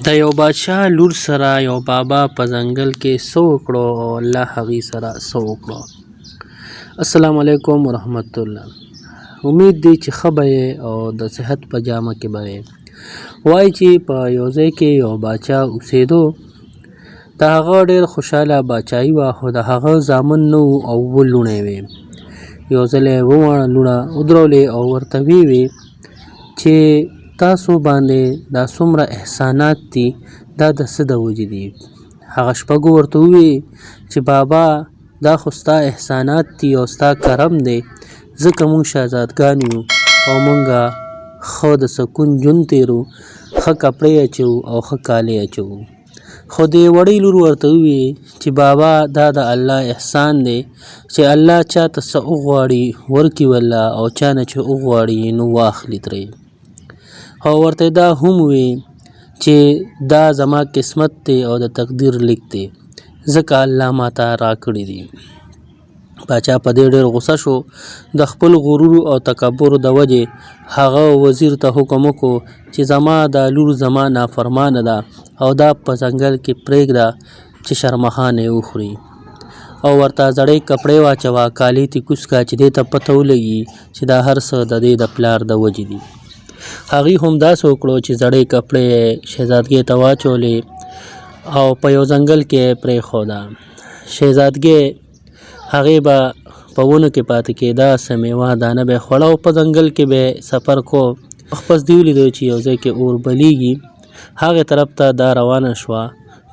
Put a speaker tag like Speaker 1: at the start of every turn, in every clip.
Speaker 1: د یو بادشاه لور سره یو بابا په ځنګل کې څه وکړو او الله هغې سره څه وکړو. السلام علیکم ورحمت الله. امید دی چې ښه به یې او د صحت په جامه کې به یې. وایي چې په یو ځای کې یو باچا اوسېدو. د هغه ډېر خوشحاله باچایي وه، خو د هغه زامن نه وو او 7 لوڼې وې. یو ځل یې 7 لوڼه ودرولې او ورته ویې چې تاسو باندې دا څومره احسانات دي، دا د څه د وجې دي؟ هغه شپږو ورته وویل چې بابا دا خو ستا احسانات دي او ستا کرم دی، ځکه موږ شهزادګان یو او موږ ښه د سکون ژوند تېرو، ښه کپړې اچوو او ښه کالي اچوو. خو د وړۍ لور ورته وویل چې بابا دا د الله احسان دی چې الله چاته څه وغواړي ورکړي والله، او چا نه چې وغواړي نو واخلي ترې. او ورته دا هم وی چې دا زما قسمت دی او د تقدیر لیک دی، ځکه الله ماته راکړي دي. باچا په دې ډېر غوسه شو. د خپل غرور او تکبر د وجې هغه وزیر ته حکم وکړو چې زما دا لور زما نافرمانه ده او دا په ځنګل کې پرېږده چې شرمښانې وخوري، او ورته زړې کپړې واچوه، کالي ترې کوز کړه چې دې ته پته ولګي چې دا هر څه د دې د پلار د وجې دي. هغې هم داسې وکړو چې زړې کپړې شهزادګۍ ته واچولې او په یو ځنګل کې یې پرېښوده. شهزادګۍ هغې به په ونو کې پاتې کېده، څه میوه دانه به یې خوړه او په ځنګل کې به یې سفر کو. پس دې ولیدو چې یو ځای کې اور بلیږي. هغې طرف ته دا روانه شوه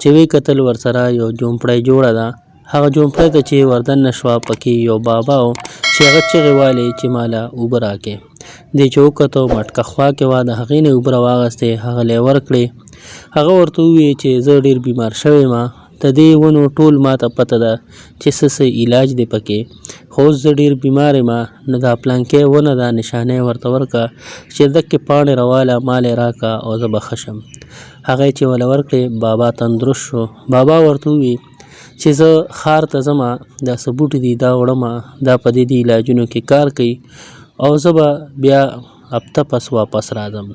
Speaker 1: چې ویې کتل ورسره یو جومپړی جوړه ده. هغه جومپړی ته چې وردننه شوه، پکې یو بابا و چې هغه چغې والې چې ماله اوبه راکړې. دې چې وکتو مټکه خوا کې وه، د هغې نه اوبه راواغستې، هغه له یې ورکړې. هغه ورته وویل چې زه ډېر بیمار شوی یم، د دې ونو ټول ماته پته ده چې څه علاج دی پکې، خو اوس زه ډېر بیمار یم، نو دا پلانکۍ ونه ده نشانه یې ورته ورکړه چې دکې پاڼې راواله مال یې راکړه او زه به ښه شم. هغه چې وله ورکړې، بابا تندرست شو. بابا ورته وویل چې زه ښار ته ځمه، دا څه بوټي دي دا وړمه، دا په دې علاجونو کې کار کوي او زه به بیا هفته پس واپس راځم.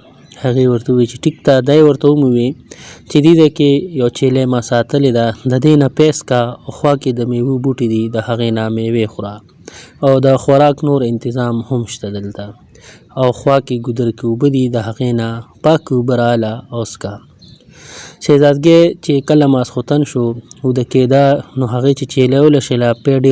Speaker 1: هغې ورته وویل چې ټیک ده. دا یې ورته ومویل چې دې ځای کې یو چیلۍ ما ساتلې ده، د دې نه پیس کا او خوا کې د میوو بوټي دي، د هغې نه میوې خوره، او د خوراک نور انتظام هم شته دلته، او خوا کې ګودر کې اوبه دي، د هغې نه پاکې اوبه راله او څښه. شهزادګۍ چې کله ماسخوتن شو وده کېده، نو هغې چې چیلۍ ولشله،